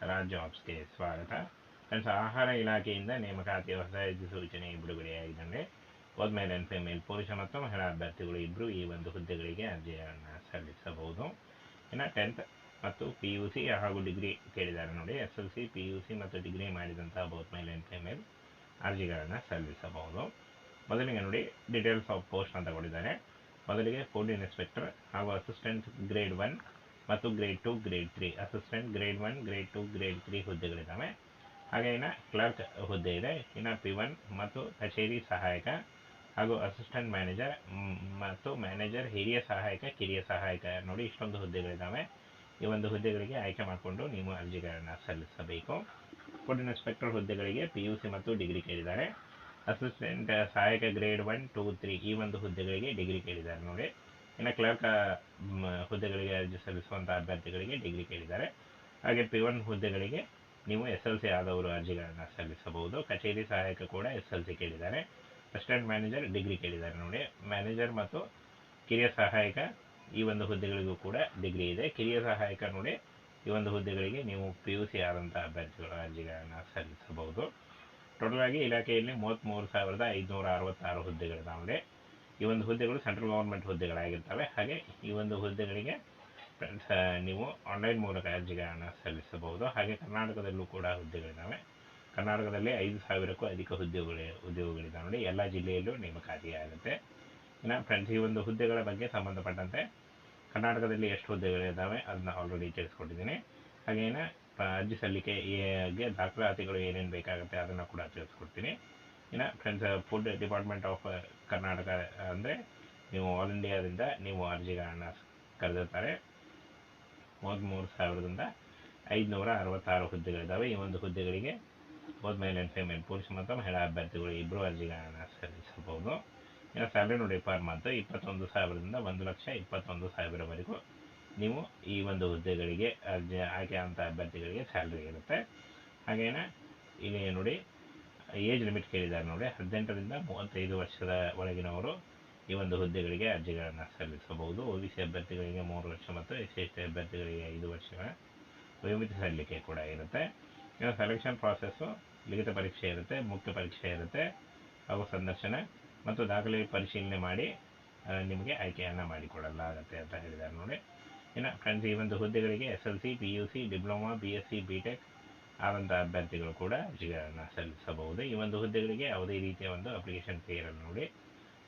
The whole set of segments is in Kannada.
ರಾಜ್ ಜಾಬ್ಸ್ಗೆ ಸ್ವಾಗತ. ಫ್ರೆಂಡ್ಸ್, ಆಹಾರ ಇಲಾಖೆಯಿಂದ ನೇಮಕಾತಿಯ ಹೊಸ ಅಧಿಸೂಚನೆ ಬಿಡುಗಡೆಯಾಗಿದೆ. ಮೇಲ್ ಅಂಡ್ ಫಿಮೇಲ್ ಪುರುಷ ಮತ್ತು ಮಹಿಳಾ ಅಭ್ಯರ್ಥಿಗಳು ಇಬ್ಬರು ಈ ಒಂದು ಹುದ್ದೆಗಳಿಗೆ ಅರ್ಜಿಯನ್ನು ಸಲ್ಲಿಸಬಹುದು. ಇನ್ನು 10th ಮತ್ತು PUC ಹಾಗೂ ಡಿಗ್ರಿ ಕೇಳಿದ್ದಾರೆ ನೋಡಿ. SLC, PUC ಮತ್ತು ಡಿಗ್ರಿ ಮಾಡಿದಂತಹ ಮೇಲ್ ಅಂಡ್ ಫಿಮೇಲ್ ಅರ್ಜಿಗಳನ್ನು ಸಲ್ಲಿಸಬಹುದು. ಮೊದಲಿಗೆ ನೋಡಿ, ಡೀಟೇಲ್ಸ್ ಆಫ್ ಪೋಸ್ಟ್ ಅಂತ ಕೊಟ್ಟಿದ್ದಾರೆ. ಮೊದಲಿಗೆ ಫುಡ್ ಇನ್ಸ್ಪೆಕ್ಟರ್ ಹಾಗೂ ಅಸಿಸ್ಟೆಂಟ್ ಗ್ರೇಡ್ 1 ಮತ್ತು grade 2, grade 3, assistant grade 1, grade 2, grade 3 ಹುದ್ದೆಗಳಿದ್ದಾವೆ. ಹಾಗೆ ಇನ್ನು ಕ್ಲರ್ಕ್ ಹುದ್ದೆ ಇದೆ. ಇನ್ನು P1 ಮತ್ತು ಕಚೇರಿ ಸಹಾಯಕ ಹಾಗೂ ಅಸಿಸ್ಟೆಂಟ್ ಮ್ಯಾನೇಜರ್ ಮತ್ತು ಮ್ಯಾನೇಜರ್, ಹಿರಿಯ ಸಹಾಯಕ, ಕಿರಿಯ ಸಹಾಯಕ ನೋಡಿ, ಇಷ್ಟೊಂದು ಹುದ್ದೆಗಳಿದ್ದಾವೆ. ಈ ಒಂದು ಹುದ್ದೆಗಳಿಗೆ ಆಯ್ಕೆ ಮಾಡಿಕೊಂಡು ನೀವು ಅರ್ಜಿಗಳನ್ನು ಸಲ್ಲಿಸಬೇಕು. ಫುಡ್ ಇನ್ಸ್ಪೆಕ್ಟರ್ ಹುದ್ದೆಗಳಿಗೆ PUC ಮತ್ತು ಡಿಗ್ರಿ ಕೇಳಿದ್ದಾರೆ. ಅಸಿಸ್ಟೆಂಟ್ ಸಹಾಯಕ ಗ್ರೇಡ್ 1, 2, 3 ಈ ಒಂದು ಹುದ್ದೆಗಳಿಗೆ ಡಿಗ್ರಿ ಕೇಳಿದ್ದಾರೆ ನೋಡಿ. ಇನ್ನು ಕ್ಲರ್ಕ್ ಹುದ್ದೆಗಳಿಗೆ ಅರ್ಜಿ ಸಲ್ಲಿಸುವಂಥ ಅಭ್ಯರ್ಥಿಗಳಿಗೆ ಡಿಗ್ರಿ ಕೇಳಿದ್ದಾರೆ. ಹಾಗೆ P1 ಹುದ್ದೆಗಳಿಗೆ ನೀವು SLC ಆದವರು ಅರ್ಜಿಗಳನ್ನು ಸಲ್ಲಿಸಬಹುದು. ಕಚೇರಿ ಸಹಾಯಕ ಕೂಡ SLC ಕೇಳಿದ್ದಾರೆ. ಅಸಿಸ್ಟೆಂಟ್ ಮ್ಯಾನೇಜರ್ ಡಿಗ್ರಿ ಕೇಳಿದ್ದಾರೆ ನೋಡಿ. ಮ್ಯಾನೇಜರ್ ಮತ್ತು ಕಿರಿಯ ಸಹಾಯಕ ಈ ಒಂದು ಹುದ್ದೆಗಳಿಗೂ ಕೂಡ ಡಿಗ್ರಿ ಇದೆ. ಕಿರಿಯ ಸಹಾಯಕ ನೋಡಿ, ಈ ಒಂದು ಹುದ್ದೆಗಳಿಗೆ ನೀವು PUC ಆದಂಥ ಅಭ್ಯರ್ಥಿಗಳ ಅರ್ಜಿಗಳನ್ನು ಸಲ್ಲಿಸಬಹುದು. ಟೋಟಲ್ ಆಗಿ ಇಲಾಖೆಯಲ್ಲಿ 33,566 ಹುದ್ದೆಗಳಿದ್ದಾವೆ. ಈ ಒಂದು ಹುದ್ದೆಗಳು ಸೆಂಟ್ರಲ್ ಗೌರ್ಮೆಂಟ್ ಹುದ್ದೆಗಳಾಗಿರ್ತವೆ. ಹಾಗೆ ಈ ಒಂದು ಹುದ್ದೆಗಳಿಗೆ ನೀವು ಆನ್ಲೈನ್ ಮೂಲಕ ಅರ್ಜಿಗಳನ್ನು ಸಲ್ಲಿಸಬಹುದು. ಹಾಗೆ ಕರ್ನಾಟಕದಲ್ಲೂ ಕೂಡ ಹುದ್ದೆಗಳಿದ್ದಾವೆ. ಕರ್ನಾಟಕದಲ್ಲಿ 5,000ಕ್ಕೂ ಅಧಿಕ ಉದ್ಯೋಗಗಳಿದ್ದಾವೆ ನೋಡಿ. ಎಲ್ಲ ಜಿಲ್ಲೆಯಲ್ಲೂ ನೇಮಕಾತಿ ಆಗುತ್ತೆ. ಇನ್ನು ಫ್ರೆಂಡ್ಸ್, ಈ ಒಂದು ಹುದ್ದೆಗಳ ಬಗ್ಗೆ ಸಂಬಂಧಪಟ್ಟಂತೆ ಕರ್ನಾಟಕದಲ್ಲಿ ಎಷ್ಟು ಹುದ್ದೆಗಳಿದ್ದಾವೆ ಅದನ್ನ ಆಲ್ರೆಡಿ ತಿಳಿಸ್ಕೊಟ್ಟಿದ್ದೀನಿ. ಹಾಗೇನ ಅರ್ಜಿ ಸಲ್ಲಿಕೆಗೆ ದಾಖಲಾತಿಗಳು ಏನೇನು ಬೇಕಾಗುತ್ತೆ ಅದನ್ನು ಕೂಡ ತಿಳಿಸ್ಕೊಡ್ತೀನಿ. ಇನ್ನು friends, food department of Karnataka ಅಂದರೆ ನೀವು ಆಲ್ ಇಂಡಿಯಾದಿಂದ ನೀವು ಅರ್ಜಿಗಳನ್ನು ಕರೆದಿರ್ತಾರೆ. 33,566 ಹುದ್ದೆಗಳಿದ್ದಾವೆ. ಈ ಒಂದು ಹುದ್ದೆಗಳಿಗೆ ಮೇಲ್ ಆ್ಯಂಡ್ ಫಿಮೇಲ್ ಪುರುಷ ಮತ್ತು ಮಹಿಳಾ ಅಭ್ಯರ್ಥಿಗಳು ಇಬ್ಬರು ಅರ್ಜಿಗಳನ್ನು ಸಲ್ಲಿಸಬಹುದು. ಇನ್ನು ಸ್ಯಾಲ್ರಿ ನೋಡಿ, ಪರ್ ಮಂತ್ 21,000ದಿಂದ 1,21,000ವರೆಗೂ ನೀವು ಈ ಒಂದು ಹುದ್ದೆಗಳಿಗೆ ಆಯ್ಕೆ ಆದಂಥ ಅಭ್ಯರ್ಥಿಗಳಿಗೆ ಸ್ಯಾಲ್ರಿ ಇರುತ್ತೆ. ಹಾಗೇನ ಇಲ್ಲಿ ನೋಡಿ, ಏಜ್ ಲಿಮಿಟ್ ಕೇಳಿದ್ದಾರೆ ನೋಡಿ. 18ರಿಂದ 35 ವರ್ಷದ ಒಳಗಿನವರು ಈ ಒಂದು ಹುದ್ದೆಗಳಿಗೆ ಅರ್ಜಿಗಳನ್ನು ಸಲ್ಲಿಸಬಹುದು. OBC ಅಭ್ಯರ್ಥಿಗಳಿಗೆ 3 ವರ್ಷ ಮತ್ತು SC/ST ಅಭ್ಯರ್ಥಿಗಳಿಗೆ 5 ವರ್ಷಗಳ ವಯೋಮಿತಿ ಸಲ್ಲಿಕೆ ಕೂಡ ಇರುತ್ತೆ. ಇನ್ನು ಸೆಲೆಕ್ಷನ್ ಪ್ರಾಸೆಸ್ಸು ಲಿಖಿತ ಪರೀಕ್ಷೆ ಇರುತ್ತೆ, ಮುಖ್ಯ ಪರೀಕ್ಷೆ ಇರುತ್ತೆ, ಹಾಗೂ ಸಂದರ್ಶನ ಮತ್ತು ದಾಖಲೆ ಪರಿಶೀಲನೆ ಮಾಡಿ ನಿಮಗೆ ಆಯ್ಕೆಯನ್ನು ಮಾಡಿಕೊಡಲಾಗುತ್ತೆ ಅಂತ ಹೇಳಿದ್ದಾರೆ ನೋಡಿ. ಇನ್ನು ಫ್ರೆಂಡ್ಸ್, ಈ ಒಂದು ಹುದ್ದೆಗಳಿಗೆ SLC, PUC, diploma, BSc, BTech ಆದಂಥ ಅಭ್ಯರ್ಥಿಗಳು ಕೂಡ ಅರ್ಜಿಗಳನ್ನು ಸಲ್ಲಿಸಬಹುದು. ಈ ಒಂದು ಹುದ್ದೆಗಳಿಗೆ ಯಾವುದೇ ರೀತಿಯ ಒಂದು ಅಪ್ಲಿಕೇಶನ್ ಫೀ ಇರಲ್ಲ ನೋಡಿ.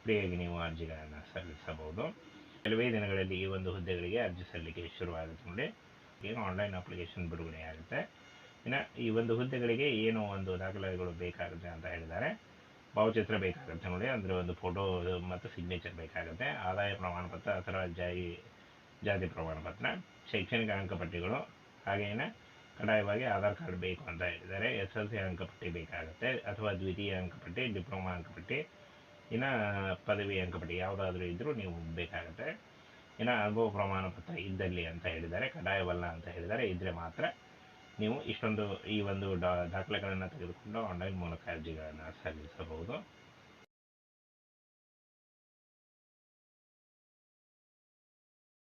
ಫ್ರೀಯಾಗಿ ನೀವು ಅರ್ಜಿಗಳನ್ನು ಸಲ್ಲಿಸಬಹುದು. ಕೆಲವೇ ದಿನಗಳಲ್ಲಿ ಈ ಒಂದು ಹುದ್ದೆಗಳಿಗೆ ಅರ್ಜಿ ಸಲ್ಲಿಕೆ ಶುರುವಾಗುತ್ತೆ ನೋಡಿ. ಏನು ಆನ್ಲೈನ್ ಅಪ್ಲಿಕೇಶನ್ ಬಿಡುಗಡೆ ಆಗುತ್ತೆ. ಇನ್ನು ಈ ಒಂದು ಹುದ್ದೆಗಳಿಗೆ ಏನು ಒಂದು ದಾಖಲೆಗಳು ಬೇಕಾಗುತ್ತೆ ಅಂತ ಹೇಳಿದ್ದಾರೆ. ಭಾವಚಿತ್ರ ಬೇಕಾಗುತ್ತೆ ನೋಡಿ, ಅಂದರೆ ಒಂದು ಫೋಟೋ ಮತ್ತು ಸಿಗ್ನೇಚರ್ ಬೇಕಾಗುತ್ತೆ. ಆದಾಯ ಪ್ರಮಾಣ ಪತ್ರ ಅಥವಾ ಜಾತಿ ಪ್ರಮಾಣ ಪತ್ರ, ಶೈಕ್ಷಣಿಕ ಅಂಕಪಟ್ಟಿಗಳು, ಹಾಗೇನೆ ಕಡ್ಡಾಯವಾಗಿ ಆಧಾರ್ ಕಾರ್ಡ್ ಬೇಕು ಅಂತ ಹೇಳಿದ್ದಾರೆ. SLC ಅಂಕಪಟ್ಟಿ ಬೇಕಾಗುತ್ತೆ ಅಥವಾ ದ್ವಿತೀಯ ಅಂಕಪಟ್ಟಿ, ಡಿಪ್ಲೊಮಾ ಅಂಕಪಟ್ಟಿ, ಇನ್ನು ಪದವಿ ಅಂಕಪಟ್ಟಿ ಯಾವುದಾದ್ರೂ ಇದ್ದರೂ ನೀವು ಬೇಕಾಗುತ್ತೆ. ಇನ್ನು ಅನುಭವ ಪ್ರಮಾಣ ಪತ್ರ ಇದ್ದಲ್ಲಿ ಅಂತ ಹೇಳಿದ್ದಾರೆ. ಕಡ್ಡಾಯವಲ್ಲ ಅಂತ ಹೇಳಿದ್ದಾರೆ. ಇದ್ದರೆ ಮಾತ್ರ ನೀವು ಈ ಒಂದು ದಾಖಲೆಗಳನ್ನು ತೆಗೆದುಕೊಂಡು ಆನ್ಲೈನ್ ಮೂಲಕ ಅರ್ಜಿಗಳನ್ನು ಸಲ್ಲಿಸಬಹುದು.